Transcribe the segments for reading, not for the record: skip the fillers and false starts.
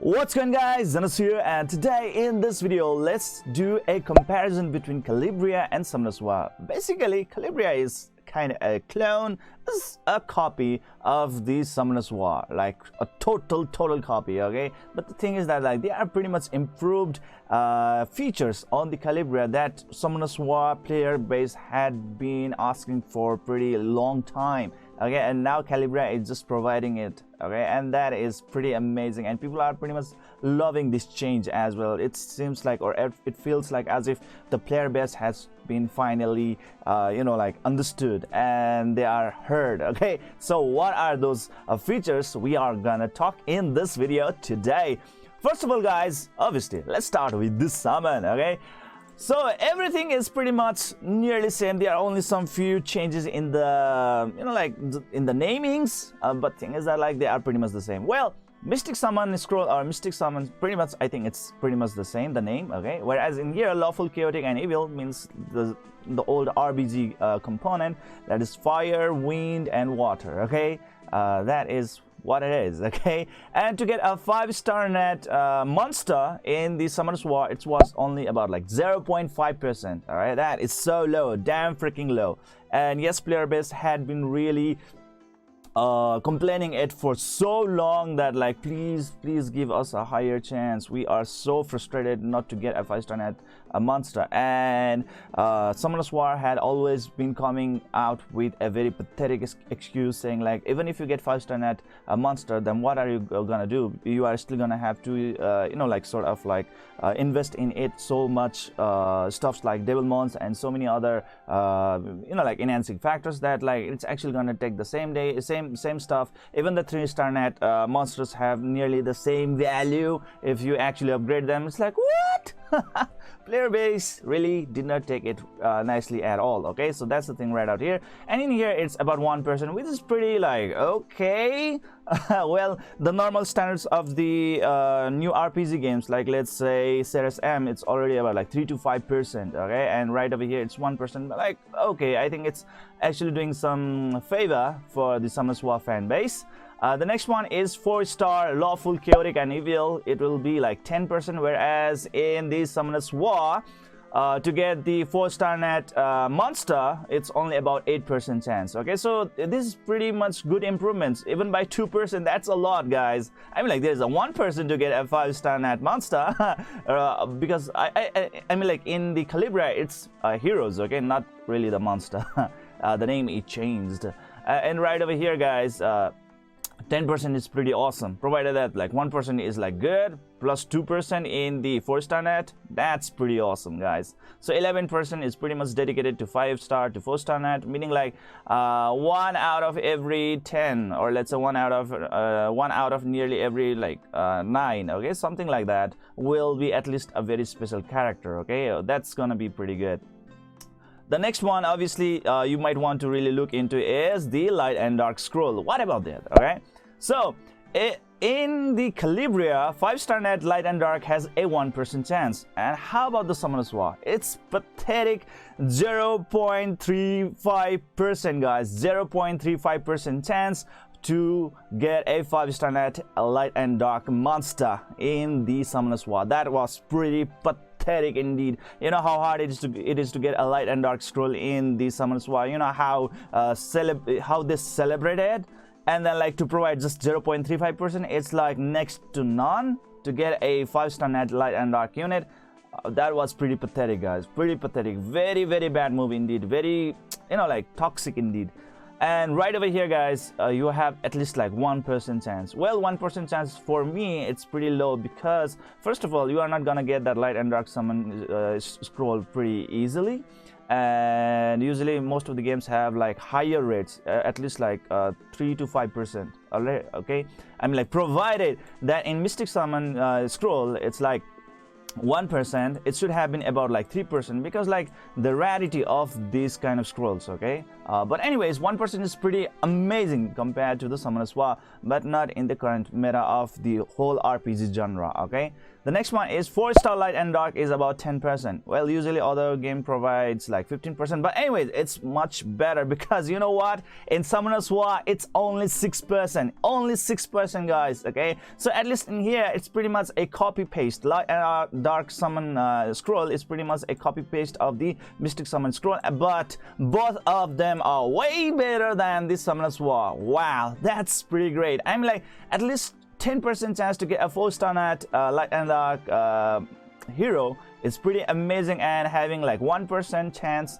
What's going on, guys? Zennosh here, and today in this video let's do a comparison between Calibria and Summoner's War. Basically, Calibria is kind of a clone, is a copy of the Summoner's War, like a total copy, okay? But the thing is that they are pretty much improved features on the Calibria that Summoner's War player base had been asking for pretty long time. Okay, and now Calibria is just providing it, okay, and that is pretty amazing, and people are pretty much loving this change as well. It seems like, or it feels like, as if the player base has been finally understood and they are heard. Okay, so what are those features we are gonna talk in this video today? First of all, guys, obviously let's start with this summon. Okay, so everything is pretty much nearly same. There are only some few changes in the in the namings, but thing is that they are pretty much the same. Well, Mystic Summon Scroll or Mystic Summon, pretty much I think it's pretty much the same, the name, okay? Whereas in here, Lawful, Chaotic and Evil means the old RBG component, that is fire, wind and water, okay? That is what it is, okay? And to get a 5-star net monster in the Summoner's War, it was only about 0.5%. all right, that is so low, damn freaking low. And yes, player base had been really complaining it for so long that please give us a higher chance. We are so frustrated not to get a 5-star net monster. And Summoner's War had always been coming out with a very pathetic excuse saying even if you get 5-star net monster, then what are you gonna do? You are still gonna have to invest in it so much stuffs like devil mons and so many other enhancing factors that it's actually gonna take the same stuff. Even the 3-star net monsters have nearly the same value if you actually upgrade them. It's like, what? Player base really did not take it nicely at all. Okay, so that's the thing right out here. And in here it's about 1%, which is pretty okay. Well, the normal standards of the new RPG games, let's say Series M, it's already about 3 to 5%. okay, and right over here it's 1%. Okay, I think it's actually doing some favor for the Summoner's War fan base. The next one is 4-star Lawful, Chaotic and Evil. It will be 10%, whereas in the Summoner's War, to get the 4-star net monster, it's only about 8% chance. Okay, so this is pretty much good improvements. Even by 2%, that's a lot, guys. I mean, there's a 1% to get a 5-star net monster because I mean, in the Calibria, it's heroes, okay, not really the monster. The name is changed. And right over here, guys, 10% is pretty awesome, provided that 1% is good, plus 2% in the 4-star net. That's pretty awesome, guys. So 11% is pretty much dedicated to 5-star to 4-star net, meaning 1 out of every 10, or let's say 1 out of nearly every 9, okay, something like that, will be at least a very special character. Okay, that's gonna be pretty good. The next one, obviously, you might want to really look into is the Light and Dark Scroll. What about that? Okay, so in the Calibria, 5-star net Light and Dark has a 1% chance. And how about the Summoner's War? It's pathetic 0.35%, guys. 0.35% chance to get a 5-star net Light and Dark monster in the Summoner's War. That was pretty pathetic indeed. You know how hard it is to get a Light and Dark Scroll in the Summoner's War. You know how they celebrated, and then to provide just 0.35%, it's next to none to get a 5-star net Light and Dark unit. That was pretty pathetic, guys. Pretty pathetic. Very bad move indeed. Very toxic indeed. And right over here, guys, you have at least 1% chance. Well, 1% chance for me, it's pretty low because, first of all, you are not gonna get that Light and Dark summon scroll pretty easily. And usually most of the games have higher rates, at least 3 to 5%. Okay, I mean, provided that in Mystic Summon scroll, it's 1%, it should have been about like 3%, because like the rarity of these kind of scrolls. Okay, but anyways, 1% is pretty amazing compared to the Summoner's War, but not in the current meta of the whole RPG genre. Okay, the next one is 4-star light and dark is about 10%. Well, usually other game provides like 15%, but anyways, it's much better, because you know what, in Summoner's War it's only 6%, only 6%, guys. Okay, so at least in here it's pretty much a copy paste. Light and dark summon scroll is pretty much a copy paste of the mystic summon scroll, but both of them are way better than the Summoner's War. Wow, that's pretty great. I'm like, at least 10% chance to get a 4-star net light and dark hero is pretty amazing, and having like 1% chance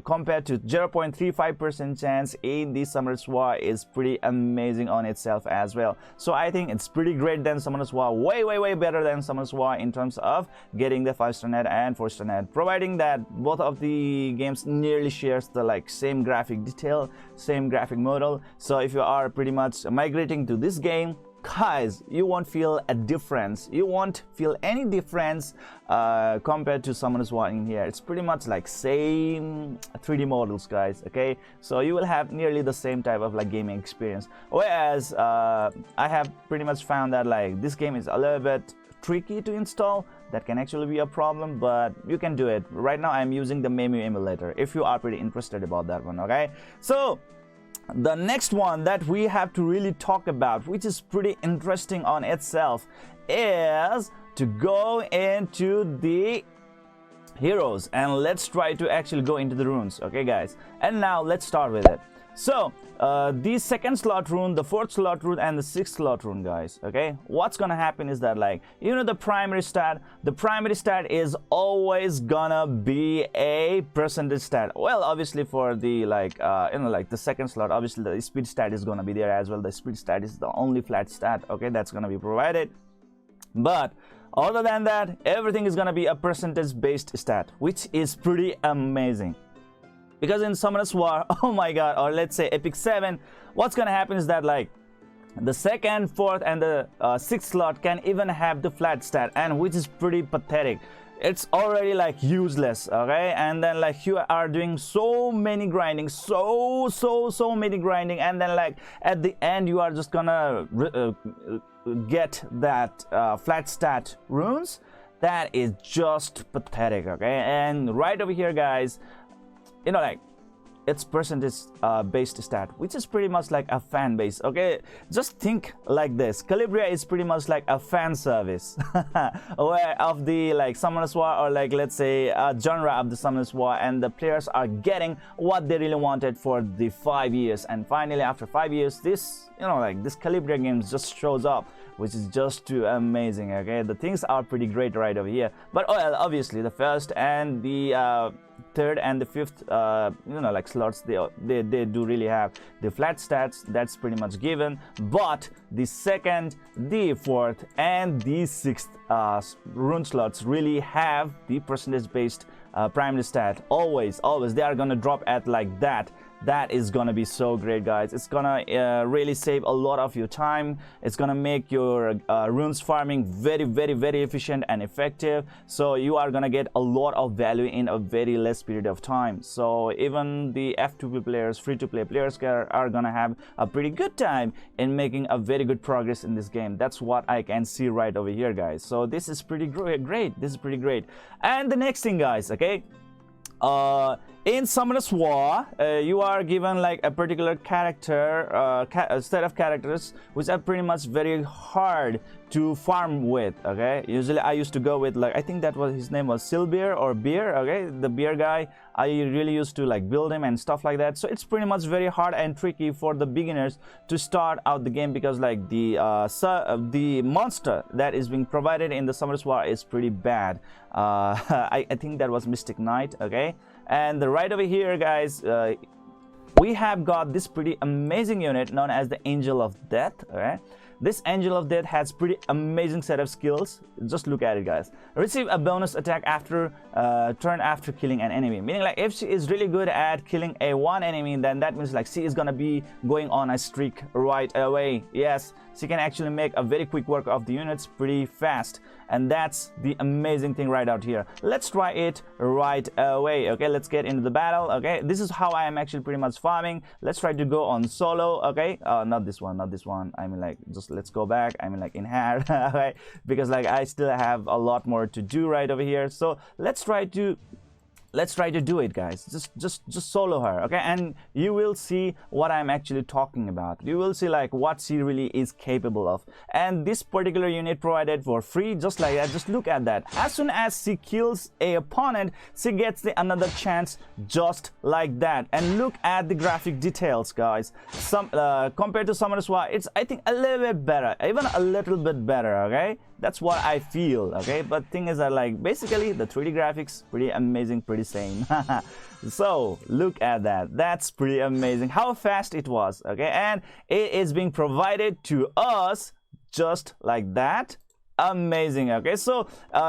compared to 0.35% chance in the Summoner's War is pretty amazing on itself as well. So I think it's pretty great than Summoner's War, way better than Summoner's War in terms of getting the 5-star net and 4-star net, providing that both of the games nearly shares the like same graphic detail, same graphic model. So if you are pretty much migrating to this game, guys, you won't feel a difference. You won't feel any difference compared to Summoner's War in here. It's pretty much like same 3D models, guys. Okay, so you will have nearly the same type of like gaming experience. Whereas I have pretty much found that like this game is a little bit tricky to install. That can actually be a problem, but you can do it. Right now I'm using the Memu emulator if you are pretty interested about that one. Okay, so the next one that we have to really talk about, which is pretty interesting on itself, is to go into the heroes, and let's try to actually go into the runes. Okay, guys, and now let's start with it. So the 2nd slot rune, the 4th slot rune, and the 6th slot rune, guys. Okay, what's gonna happen is that, like, you know, the primary stat is always gonna be a percentage stat. Well, obviously for the like you know, like the 2nd slot, obviously the speed stat is gonna be there as well. The speed stat is the only flat stat, okay, that's gonna be provided. But other than that, everything is gonna be a percentage based stat, which is pretty amazing. Because in Summoner's War, oh my god, or let's say Epic 7, what's gonna happen is that like the 2nd, 4th, and the 6th slot can even have the flat stat, and which is pretty pathetic. It's already like useless. Okay, and then like you are doing so many grinding, so many grinding, and then like at the end you are just gonna get that flat stat runes. That is just pathetic. Okay, and right over here, guys, you know, like it's percentage based stat, which is pretty much like a fan base. Okay, just think like this: Calibria is pretty much like a fan service where of the like Summoner's War, or like let's say genre of the Summoner's War, and the players are getting what they really wanted for the 5 years, and finally after 5 years, this, you know, like this Calibria game just shows up, which is just too amazing. Okay, the things are pretty great right over here, but well, obviously the 1st and the 3rd and the 5th you know, like slots, they do really have the flat stats. That's pretty much given. But the 2nd, the 4th, and the 6th rune slots really have the percentage based primary stat. Always they are gonna drop at like that. That is gonna be so great, guys. It's gonna really save a lot of your time. It's gonna make your runes farming very efficient and effective, so you are gonna get a lot of value in a very less period of time. So even the F2P players, free-to-play players, are gonna have a pretty good time in making a very good progress in this game. That's what I can see right over here, guys. So this is pretty great. This is pretty great. And the next thing, guys, okay, in Summoner's War, you are given like a particular character, a set of characters which are pretty much very hard to farm with. Okay, usually I used to go with, like, I think that was his name was Silbeer or Beer. Okay, the beer guy. I really used to like build him and stuff like that. So it's pretty much very hard and tricky for the beginners to start out the game, because like the monster that is being provided in the Summoner's War is pretty bad. I think that was Mystic Knight. Okay, and right over here, guys, we have got this pretty amazing unit known as the Angel of Death. Okay, this Angel of Death has pretty amazing set of skills. Just look at it, guys. Receive a bonus attack after turn after killing an enemy. Meaning, like, if she is really good at killing one enemy, then that means like she is gonna be going on a streak right away. Yes, she can actually make a very quick work of the units pretty fast, and that's the amazing thing right out here. Let's try it right away. Okay, let's get into the battle. Okay, this is how I am actually pretty much farming. Let's try to go on solo. Okay, not this one, not this one. I mean, like, just let's go back. I mean, like, in here. Okay, because like I still have a lot more to do right over here. So let's try to do it, guys. Just solo her, okay? And you will see what I'm actually talking about. You will see like what she really is capable of. And this particular unit provided for free, just like that. Just look at that. As soon as she kills a opponent, she gets another chance, just like that. And look at the graphic details, guys. Some compared to Summoner's War, it's, I think, a little bit better, even a little bit better. Okay, that's what I feel. Okay, but thing is that, like, basically the 3D graphics pretty amazing, pretty same. So look at that. That's pretty amazing how fast it was. Okay, and it is being provided to us just like that. Amazing. Okay, so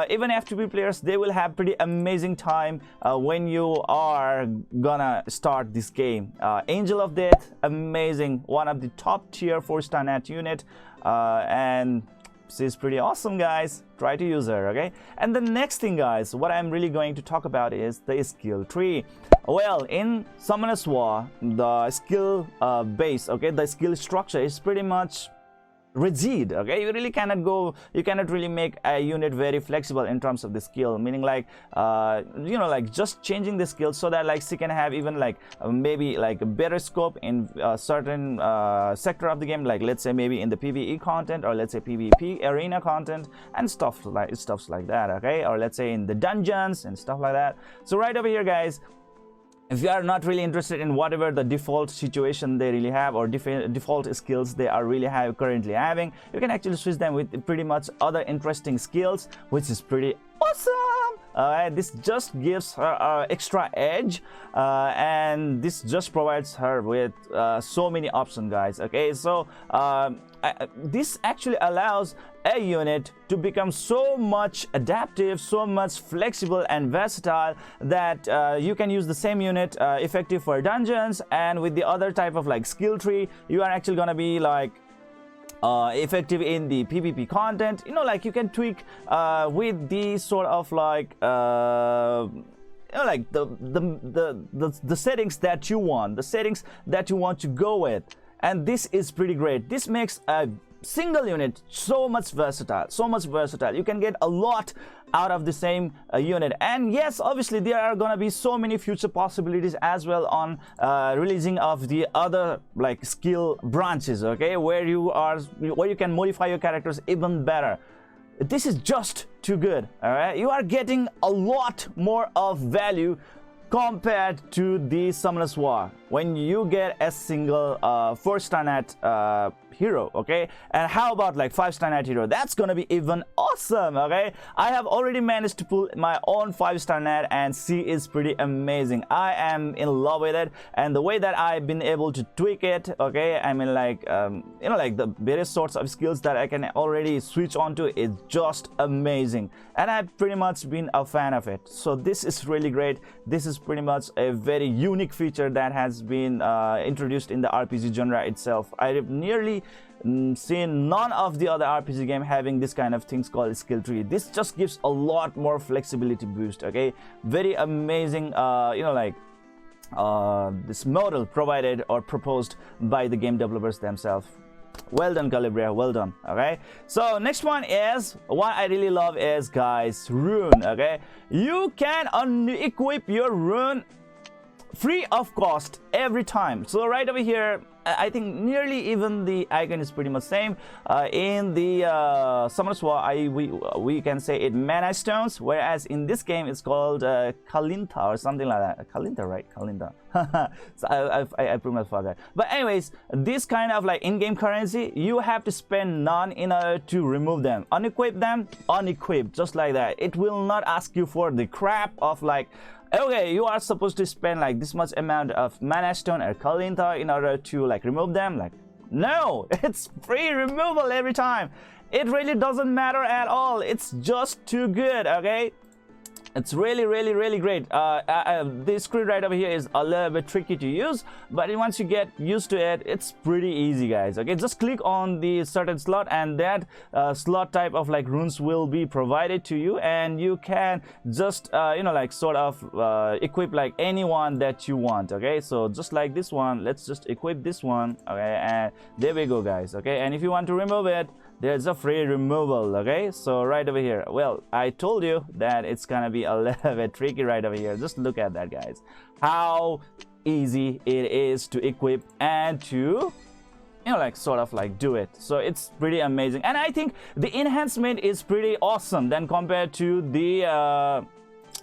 even F2P players, they will have pretty amazing time when you are gonna start this game. Angel of Death, amazing, one of the top tier 4-star nat unit, and she's pretty awesome, guys. Try to use her. Okay, and the next thing, guys, what I'm really going to talk about is the skill tree. Well, in Summoner's War, the skill base, okay, the skill structure is pretty much rigid. Okay, you really cannot go, you cannot really make a unit very flexible in terms of the skill, meaning like you know, like just changing the skill so that like she can have even like maybe like a better scope in a certain sector of the game, like let's say maybe in the PvE content, or let's say PvP arena content and stuff like that. Okay, or let's say in the dungeons and stuff like that. So right over here, guys, if you are not really interested in whatever the default situation they really have, or default skills they are really currently having, you can actually switch them with pretty much other interesting skills, which is pretty awesome. This just gives her extra edge, and this just provides her with so many options, guys. Okay, so this actually allows a unit to become so much adaptive, so much flexible and versatile that you can use the same unit effective for dungeons, and with the other type of like skill tree, you are actually gonna be like effective in the PvP content. You know, like you can tweak with the sort of like you know, like the settings that you want, to go with. And this is pretty great. This makes a single unit so much versatile. You can get a lot out of the same unit. And yes, obviously there are gonna be so many future possibilities as well on releasing of the other like skill branches, okay, where you can modify your characters even better. This is just too good. All right, you are getting a lot more of value compared to the Summoner's War when you get a single 4-star nat hero. Okay, and how about like 5-star nat hero? That's gonna be even awesome. Okay, I have already managed to pull my own 5-star nat, and she is pretty amazing. I am in love with it, and the way that I've been able to tweak it, okay, I mean like you know, like the various sorts of skills that I can already switch onto is just amazing, and I've pretty much been a fan of it. So this is really great. This is pretty much a very unique feature that has been introduced in the RPG genre itself. I've nearly seen none of the other RPG game having this kind of things called skill tree. This just gives a lot more flexibility boost. Okay, very amazing. You know, like this model provided or proposed by the game developers themselves. Well done, Calibria, well done. Okay, so next one is what I really love is, guys, rune. Okay, you can unequip your rune free of cost every time. So right over here, I think nearly even the icon is pretty much same. In the Summoner's War, we can say it mana stones, whereas in this game it's called Kalinta or something like that. Kalinta, right? Kalinta. So I pretty much forgot. But anyways, this kind of like in-game currency, you have to spend none in order to remove them. Unequip them, unequip, just like that. It will not ask you for the crap of like, okay, you are supposed to spend like this much amount of mana stone or Kalinta in order to like remove them. Like, no, it's free removal every time. It really doesn't matter at all. It's just too good. Okay, It's really great. This screen right over here is a little bit tricky to use, but once you get used to it, it's pretty easy, guys. Okay, just click on the certain slot, and that slot type of like runes will be provided to you, and you can just like sort of equip like anyone that you want. Okay, so just like this one, let's just equip this one. Okay, and there we go, guys. Okay, and if you want to remove it, there's a free removal. Okay, so right over here, well, I told you that it's gonna be a little bit tricky right over here. Just look at that, guys, how easy it is to equip and to like sort of like do it. So it's pretty amazing, and I think the enhancement is pretty awesome than compared to the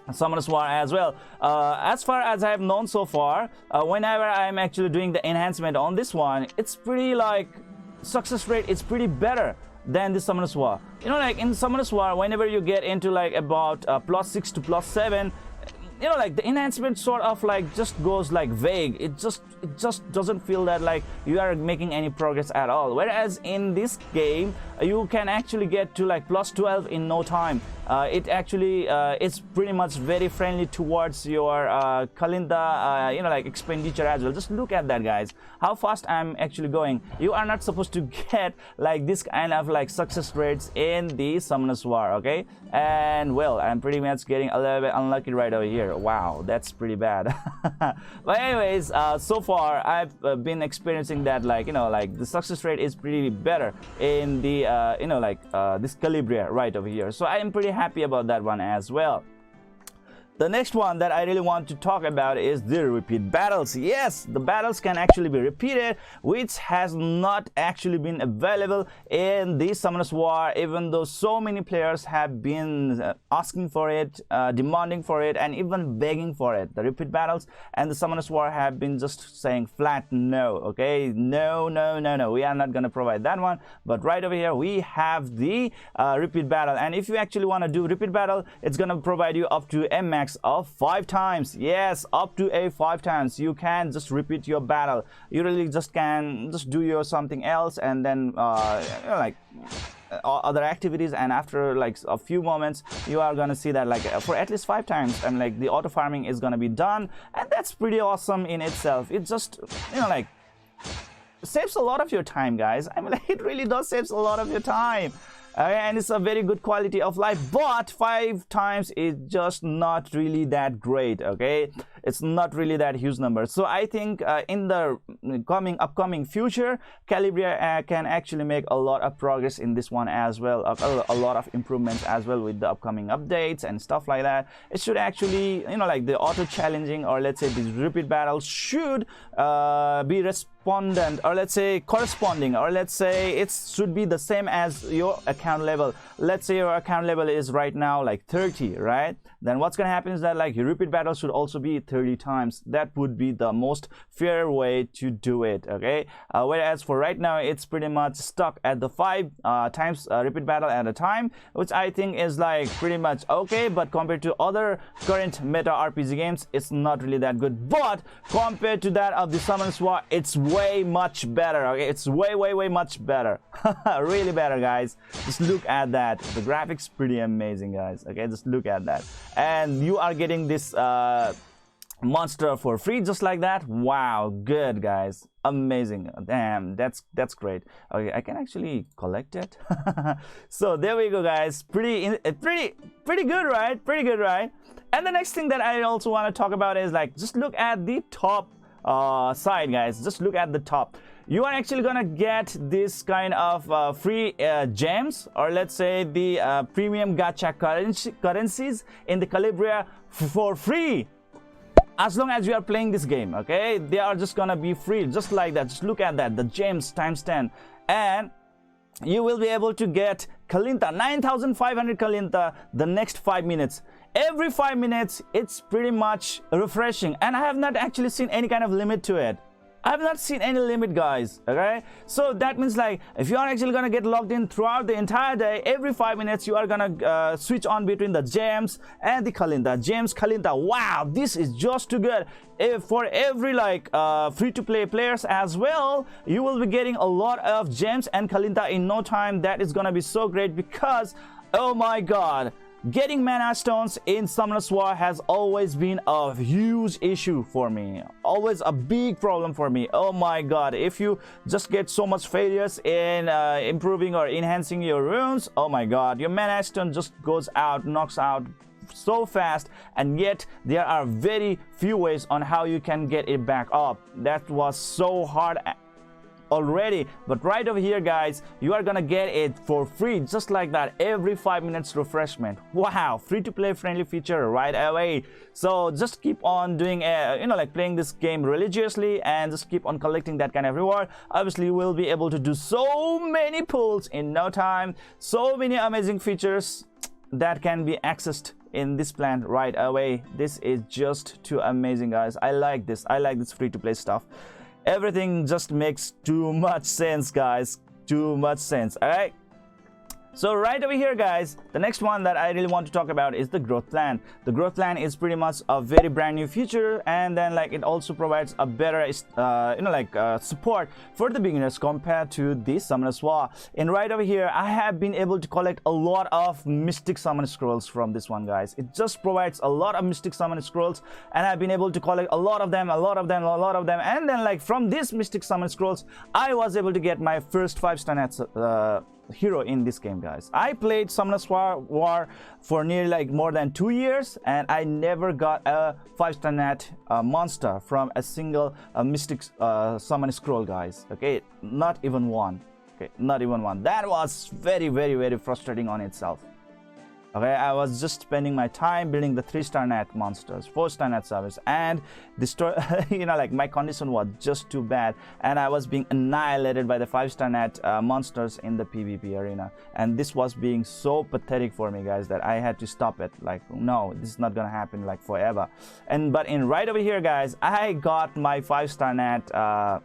Summoners War as well. As far as I have known so far, whenever I'm actually doing the enhancement on this one, it's pretty like success rate is pretty better than the Summoners War. Like in Summoners War, whenever you get into like about +6 to +7, like the enhancement sort of like just goes like vague. It just doesn't feel that like you are making any progress at all. Whereas in this game, you can actually get to like +12 in no time. It actually is pretty much very friendly towards your Kalinda like expenditure as well. Just look at that, guys, how fast I'm actually going. You are not supposed to get like this kind of like success rates in the Summoners War. Okay, and well, I'm pretty much getting a little bit unlucky right over here. Wow, that's pretty bad. But anyways, so far I've been experiencing that like like the success rate is pretty better in the this Calibria right over here. So I am pretty happy about that one as well. The next one that I really want to talk about is the repeat battles. Yes, the battles can actually be repeated, which has not actually been available in the Summoners War, even though so many players have been asking for it, demanding for it, and even begging for it. The repeat battles and the Summoners War have been just saying flat no. Okay, no, we are not going to provide that one. But right over here we have the repeat battle, and if you actually want to do repeat battle, it's going to provide you up to a max of 5 times. Yes, up to 5 times you can just repeat your battle. You really just can just do your something else, and then like other activities, and after like a few moments you are gonna see that like for at least 5 times, and like the auto farming is gonna be done, and that's pretty awesome in itself. It just like saves a lot of your time, guys. I mean, like, it really does saves a lot of your time. And it's a very good quality of life, but 5 times is just not really that great. Okay, it's not really that huge number. So I think in the upcoming future, Calibria can actually make a lot of progress in this one as well, a lot of improvements as well with the upcoming updates and stuff like that. It should actually like the auto challenging, or let's say these repeat battles should be respondent, or let's say corresponding, or let's say it should be the same as your account level. Let's say your account level is right now like 30, right? Then what's gonna happen is that like your repeat battle should also be 30 times. That would be the most fair way to do it. Okay, whereas for right now it's pretty much stuck at the 5 times repeat battle at a time, which I think is like pretty much okay, but compared to other current meta RPG games, it's not really that good. But compared to that of the Summoners War, it's way much better. Okay, it's way much better. Really better, guys. Just look at that. The graphics pretty amazing, guys. Okay, just look at that, and you are getting this monster for free just like that. Wow, good, guys, amazing. Damn, that's great. Okay, I can actually collect it. So there we go, guys. Pretty good, right? Pretty good, right? And the next thing that I also want to talk about is like, just look at the top side, guys. Just look at the top. You are actually gonna get this kind of free gems, or let's say the premium gacha currencies in the Calibria for free, as long as you are playing this game. Okay, they are just gonna be free just like that. Just look at that, the gems times 10, and you will be able to get Kalinta, 9,500 Kalinta the next 5 minutes. Every 5 minutes, it's pretty much refreshing, and I have not actually seen any kind of limit to it. I have not seen any limit, guys. Okay, so that means like if you are actually gonna get logged in throughout the entire day, every 5 minutes you are gonna switch on between the gems and the Kalinta. Gems, Kalinta. Wow, this is just too good. If for every like free-to-play players as well, you will be getting a lot of gems and Kalinta in no time. That is gonna be so great, because oh my god, getting mana stones in Summoner's War has always been a huge issue for me, always a big problem for me. Oh my god, if you just get so much failures in improving or enhancing your runes, oh my god, your mana stone just goes out, knocks out so fast, and yet there are very few ways on how you can get it back up. That was so hard already, but right over here guys, you are gonna get it for free, just like that, every 5 minutes refreshment. Wow, free to play friendly feature right away. So just keep on doing like playing this game religiously and just keep on collecting that kind of reward. Obviously you will be able to do so many pulls in no time, so many amazing features that can be accessed in this plan right away. This is just too amazing guys. I like this free to play stuff. Everything just makes too much sense guys, too much sense. All right, so right over here guys, the next one that I really want to talk about is the growth plan. The growth plan is pretty much a very brand new feature, and then like it also provides a better support for the beginners compared to the Summoner's War. And right over here I have been able to collect a lot of mystic summon scrolls from this one guys. It just provides a lot of mystic summon scrolls, and I've been able to collect a lot of them, and then like from these mystic summon scrolls I was able to get my first 5-star nets hero in this game guys. I played Summoner's War for nearly like more than 2 years, and I never got a 5-star net monster from a single mystic summon scroll guys. Okay, not even one. Okay, not even one. That was very frustrating on itself. Okay, I was just spending my time building the 3-star net monsters, 4-star net service, and destroy like my condition was just too bad, and I was being annihilated by the 5-star net monsters in the PvP arena, and this was being so pathetic for me guys that I had to stop it. Like, no, this is not gonna happen like forever. But in right over here guys, I got my 5-star net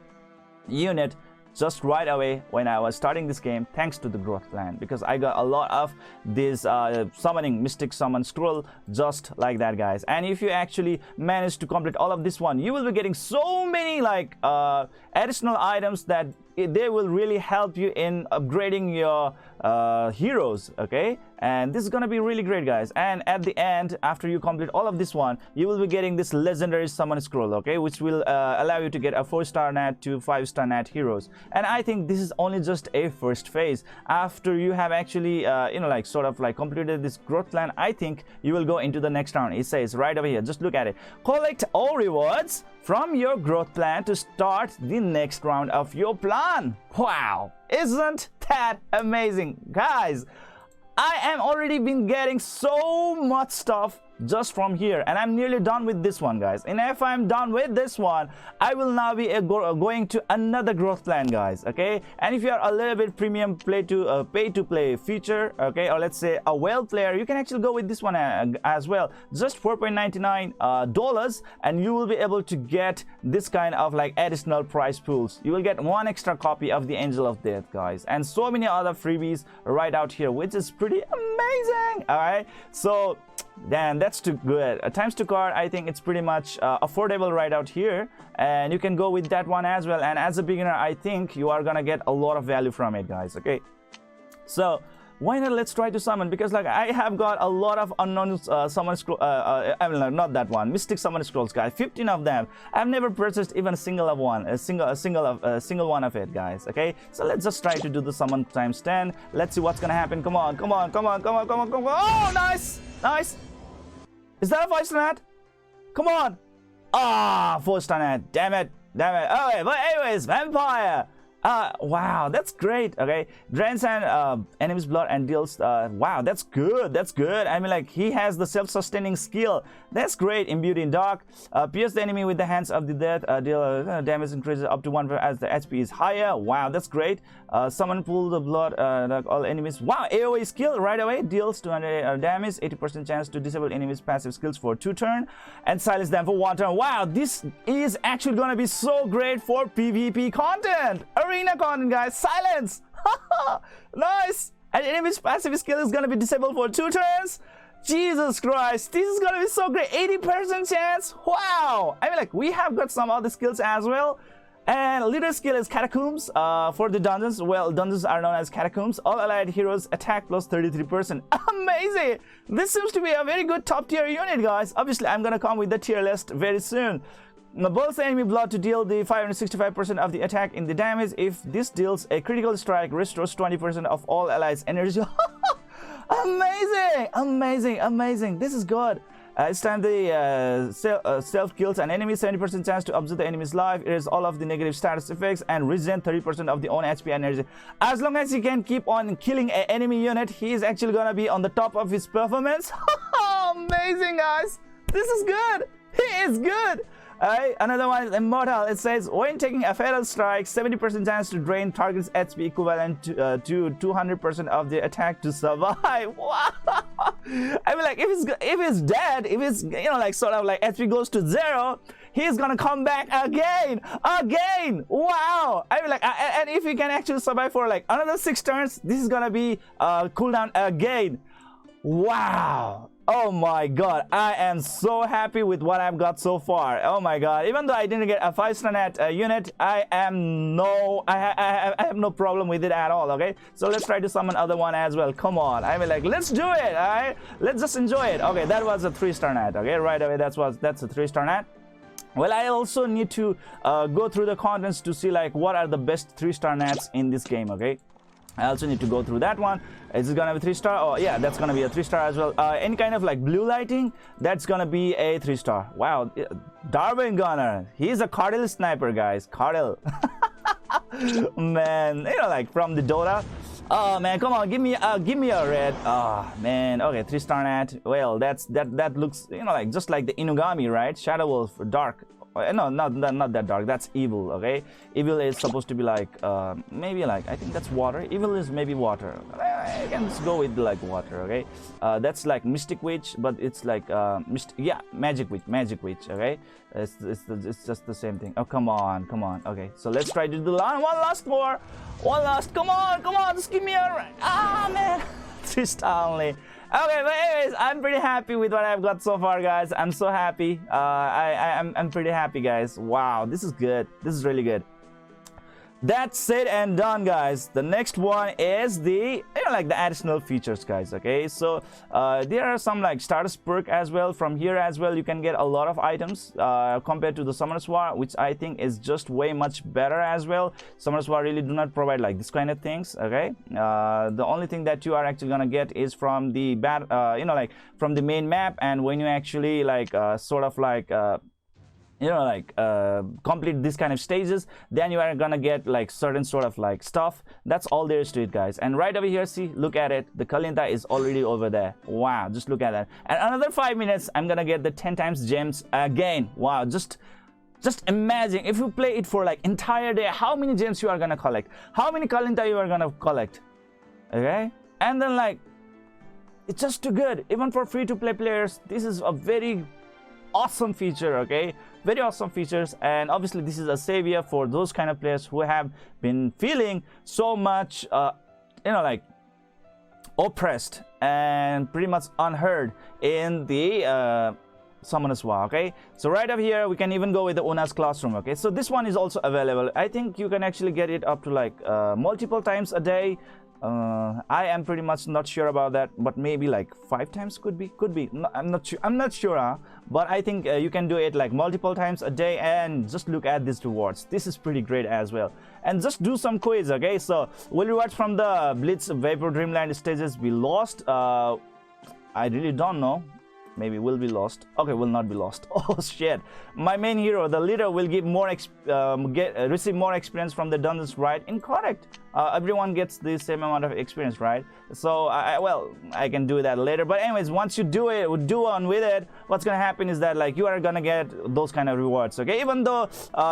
unit just right away when I was starting this game, thanks to the growth plan, because I got a lot of this summoning mystic summon scroll just like that guys. And if you actually manage to complete all of this one, you will be getting so many like additional items that they will really help you in upgrading your heroes. Okay, and this is gonna be really great guys. And at the end, after you complete all of this one, you will be getting this legendary summon scroll, okay, which will allow you to get a 4-star net to 5-star net heroes. And I think this is only just a first phase. After you have actually like sort of like completed this growth plan, I think you will go into the next round. It says right over here, just look at it, collect all rewards from your growth plan to start the next round of your plan. Wow, isn't that amazing guys? I am already been getting so much stuff just from here, and I'm nearly done with this one guys. And if I'm done with this one, I will now be going to another growth plan guys. Okay, and if you are a little bit premium pay to play feature, okay, or let's say a whale player, you can actually go with this one as well. Just $4.99 and you will be able to get this kind of like additional prize pools. You will get 1 extra copy of the Angel of Death guys, and so many other freebies right out here, which is pretty amazing. All right, so then that's too good. Times 2 card, I think it's pretty much affordable right out here, and you can go with that one as well. And as a beginner, I think you are gonna get a lot of value from it guys. Okay, so why not let's try to summon, because like I have got a lot of unknown summon scroll I mean not that one, mystic summon scrolls guys, 15 of them. I've never purchased even a single one of it guys. Okay, so let's just try to do the summon times 10. Let's see what's gonna happen. Come on. Oh, nice. Is that a 5-star net? Come on. 4-star net. Damn it. Okay, but anyways, vampire. Wow, that's great. Okay, drains and enemy's blood and deals wow, that's good. I mean, like, he has the self-sustaining skill. That's great. Imbued in dark, pierce the enemy with the hands of the death, deal damage increases up to 1 as the HP is higher. Wow, that's great. Summon pull the blood like all enemies. Wow, AoE skill right away, deals 200 damage, 80% chance to disable enemies passive skills for 2 turns and silence them for 1 turn. Wow, this is actually gonna be so great for PvP content, arena content guys. Silence. Nice. And enemy's passive skill is gonna be disabled for 2 turns. Jesus Christ, this is gonna be so great. 80% chance. Wow, I mean, like, we have got some other skills as well, And leader skill is Catacombs. For the dungeons, well, dungeons are known as Catacombs. All allied heroes attack plus 33%. Amazing! This seems to be a very good top tier unit, guys. Obviously, I'm gonna come with the tier list very soon. Bolts the enemy blood to deal the 565% of the attack in the damage. If this deals a critical strike, restores 20% of all allies' energy. Amazing! Amazing! Amazing! This is good. It's time the self kills an enemy, 70% chance to observe the enemy's life. It is all of the negative status effects and regen 30% of the own HP and energy. As long as he can keep on killing an enemy unit, he is actually gonna be on the top of his performance. Amazing, guys! This is good. He is good. Another one is Immortal. It says when taking a fatal strike, 70% chance to drain target's HP equivalent to 200% of the attack to survive. Wow! I mean, like if he's dead, if it's like sort of like HP goes to 0, he's gonna come back again. Wow! I mean, like and if he can actually survive for like another 6 turns, this is gonna be cooldown again. Wow! Oh my god, I am so happy with what I've got so far. Oh my god, even though I didn't get a 5-star net unit, I have no problem with it at all. Okay, so let's try to summon other one as well. Come on, I mean, like, let's do it. Alright, let's just enjoy it. Okay, that was a 3-star net. Okay, right away, that's a 3-star net. Well, I also need to go through the contents to see like what are the best 3-star nets in this game. Okay, I also need to go through that one. Is it gonna be 3-star? Oh yeah, that's gonna be a 3-star as well. Any kind of like blue lighting, that's gonna be a 3-star. Wow, Darwin Gunner, he's a Cardinal sniper, guys. Cardinal. Man, like from the Dota. Oh man, come on, give me a red. Oh man, okay, 3-star net. Well, that looks like just like the Inugami, right? Shadow Wolf, dark. No, not that dark. That's evil. Okay, evil is supposed to be like maybe like, I think that's water. Evil is maybe water. I can just go with like water. Okay, that's like Mystic Witch, but it's like Magic Witch. Okay, it's just the same thing. Oh, come on. Okay, so let's try to do one last. Come on, just give me a man. 3-star only. Okay, but anyways, I'm pretty happy with what I've got so far, guys. I'm so happy. I'm pretty happy, guys. Wow, this is good. This is really good. That's it and done, guys. The next one is the like the additional features, guys. Okay, so there are some like status perk as well. From here as well, you can get a lot of items compared to the Summoner's War, which I think is just way much better as well. Summoner's War really do not provide like this kind of things. Okay, the only thing that you are actually gonna get is from the like from the main map, and when you actually like sort of like complete this kind of stages, then you are gonna get like certain sort of like stuff. That's all there is to it, guys. And right over here, see, look at it, the Kalinta is already over there. Wow, just look at that. And another 5 minutes, I'm gonna get the 10 times gems again. Wow, just imagine if you play it for like entire day, how many gems you are gonna collect, how many Kalinta you are gonna collect. Okay, and then like it's just too good. Even for free to play players, this is a very awesome feature. Okay, very awesome features, and obviously this is a savior for those kind of players who have been feeling so much like oppressed and pretty much unheard in the Summoner's War. Okay, so right up here we can even go with the Una's Classroom. Okay, so this one is also available. I think you can actually get it up to like multiple times a day. I am pretty much not sure about that, but maybe like 5 times could be. No, I'm not sure, but I think you can do it like multiple times a day. And just look at these rewards. This is pretty great as well. And just do some quiz. Okay, so will rewards from the Blitz Vapor Dreamland stages be lost? I really don't know. Maybe will be lost. Okay, will not be lost. Oh shit, my main hero, the leader, will give more receive more experience from the dungeons, right? Incorrect. Everyone gets the same amount of experience, right? So I can do that later, but anyways, once you do on with it, what's gonna happen is that like you are gonna get those kind of rewards. Okay, even though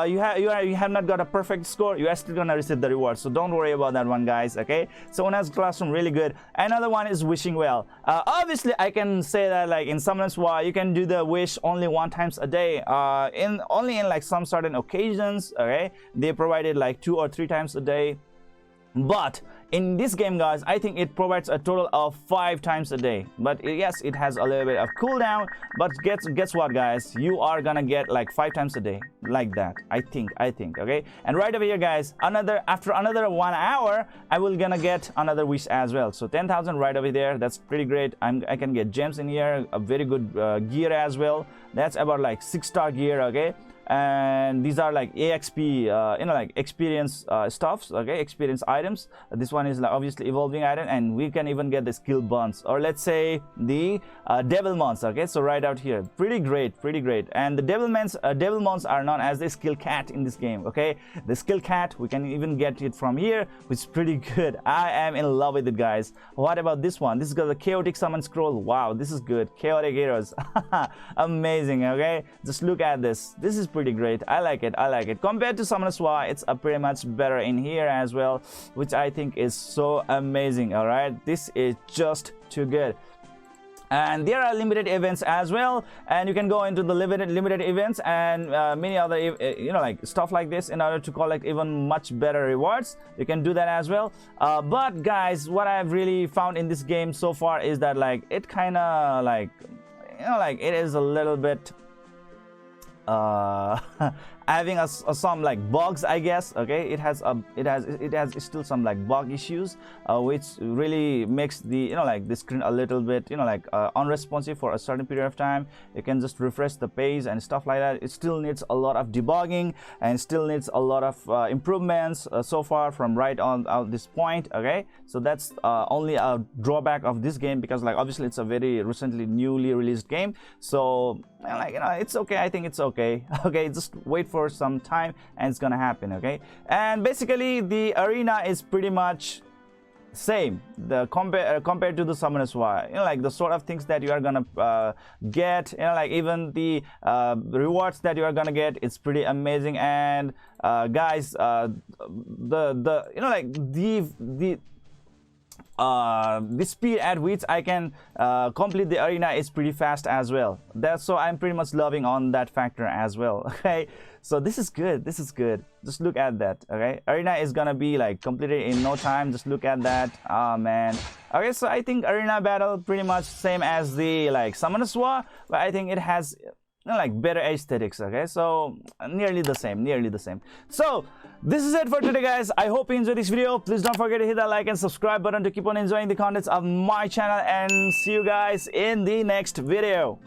you have not got a perfect score, you are still gonna receive the rewards, so don't worry about that one, guys. Okay, so Una's Classroom, really good. Another one is Wishing Well. Obviously I can say that like in Summoner's War you can do the wish only 1 time a day, only in like some certain occasions. Okay, they provided like 2 or 3 times a day. But in this game, guys, I think it provides a total of 5 times a day. But yes, it has a little bit of cooldown, but guess what, guys, you are gonna get like 5 times a day like that. I think, okay. And right over here, guys, after another 1 hour, I will gonna get another wish as well. So 10,000 right over there. That's pretty great. I can get gems in here, a very good gear as well. That's about like 6-star gear, okay. And these are like exp like experience stuffs, okay, experience items. This one is like obviously evolving item, and we can even get the skill buns, or let's say the devil mons, okay. So right out here, pretty great. And the devil mons are known as the skill cat in this game, okay. The skill cat, we can even get it from here, which is pretty good. I am in love with it, guys. What about this one? This is got the chaotic summon scroll. Wow, this is good. Chaotic heroes. Amazing, okay. Just look at this. This is pretty great. I like it. Compared to Summoner's War, it's pretty much better in here as well, which I think is so amazing. All right, this is just too good. And there are limited events as well, and you can go into the limited events and many other like stuff like this in order to collect even much better rewards. You can do that as well. But guys, what I've really found in this game so far is that like it kind of like like it is a little bit having some like bugs, I guess, okay. It has still some like bug issues, which really makes the like the screen a little bit like unresponsive for a certain period of time. You can just refresh the page and stuff like that. It still needs a lot of debugging and still needs a lot of improvements so far from right on this point, okay. So that's only a drawback of this game, because like obviously it's a very newly released game. So like it's okay. I think it's okay. Okay, just wait for some time and it's gonna happen, okay. And basically the arena is pretty much same compared to the Summoner's War. Like the sort of things that you are gonna get, like even the rewards that you are gonna get, it's pretty amazing. And guys, the speed at which I can complete the arena is pretty fast as well. So I'm pretty much loving on that factor as well, okay. So this is good. Just look at that, okay. Arena is gonna be like completed in no time. Just look at that. Oh man. Okay, so I think arena battle pretty much same as the like Summoner's War, but I think it has like better aesthetics, okay. So nearly the same. So this is it for today, guys. I hope you enjoyed this video. Please don't forget to hit that like and subscribe button to keep on enjoying the contents of my channel, and see you guys in the next video.